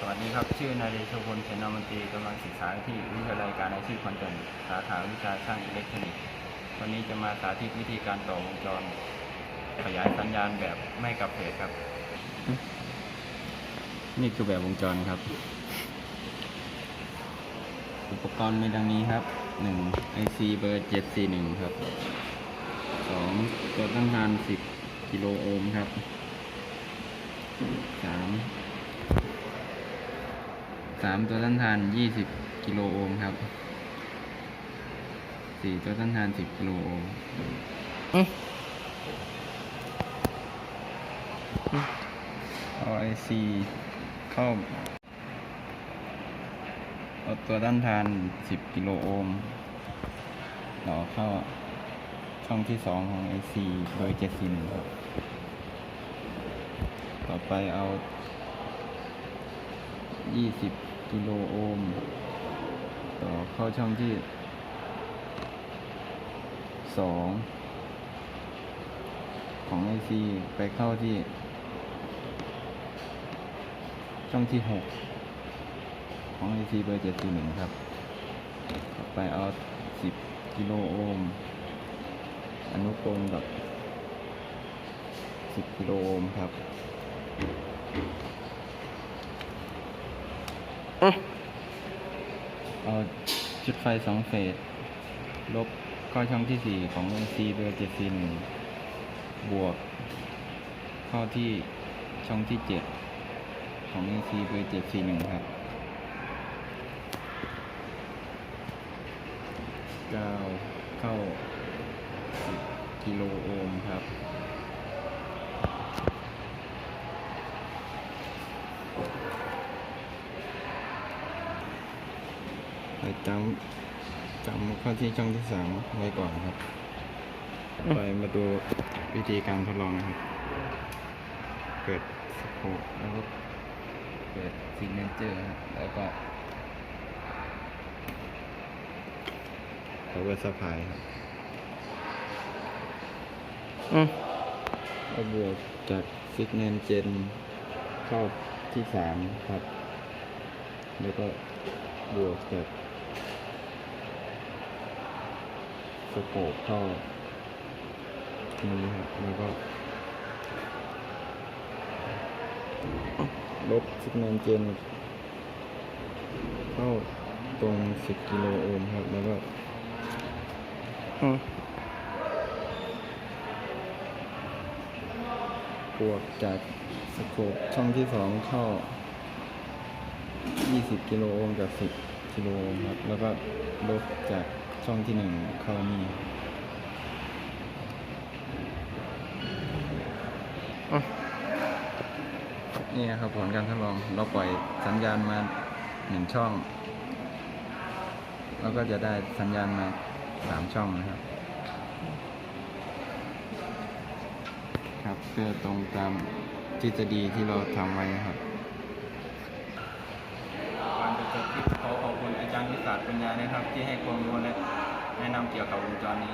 วัสดีครับชื่อนายเดชพล เสนามนตรีกำลังศึกษาที่วิทยาลัยการอาชีพขอนแก่นสาขาวิชาช่างอิเล็กทรอนิกส์วันนี้จะมาสาธิตวิธีการต่อวงจรขยายสัญญาณแบบไม่กลับเพจครับนี่คือแบบวงจรครับอุปกรณ์มีดังนี้ครับ1 IC เบอร์ 741ครับ2ตัวต้านทาน10กิโลโอห์มครับ3ตัวต้านทาน20กิโลโอห์มครับ4ตัวต้านทาน10กิโลโอห์มเอา IC เข้าเอาตัวต้านทาน10กิโลโอห์มต่อเข้าช่องที่2ของ IC เบอร์ 741ครับต่อไปเอา20กิโลโอห์มต่อเข้าช่องที่2ของ IC ไปเข้าที่ช่องที่6ของ IC เบอร์ 741ครับต่อไปเอา10กิโลโอห์มอนุกรมกับ10กิโลโอห์มครับเอาจุดไฟ2เฟสลบเข้าช่องที่4ของ IC เบอร์ 741บวกเข้าที่ช่องที่7ของ IC เบอร์ 741ครับ9เข้า10กิโลโอห์มครับไปจำเข้าที่ช่องที่3ไว้ก่อนครับไปมาดูวิธีการทดลองนะครับเปิดสโคปแล้วก็เปิดซิกเนเจอร์แล้วก็power supply ครับเอาบวกจากซิกเนเจนเข้าที่3ครับแล้วก็บวกจากสโคปเข้านี้ครับแล้วก็ลบซิกเนเจนเข้าตรง10กิโลโอห์มครับแล้วก็บวกจากสโคปช่องที่2เข้า20กิโลโอห์มกับ10กิโลโอห์มครับแล้วก็ลบจากช่องที่1เข้านี่นี่นะครับผลการทดลองเราปล่อยสัญญาณมา1ช่องแล้วก็จะได้สัญญาณมา3ช่องนะครับเพื่อตรงตามทฤษฎีที่เราทำไว้นะครับการจะจบคลิปขอบคุณอาจารย์วิสาขปัญญานะครับที่ให้ความรู้และแนะนำเกี่ยวกับวงจรนี้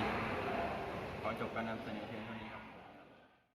ขอจบการนำเสนอเพียง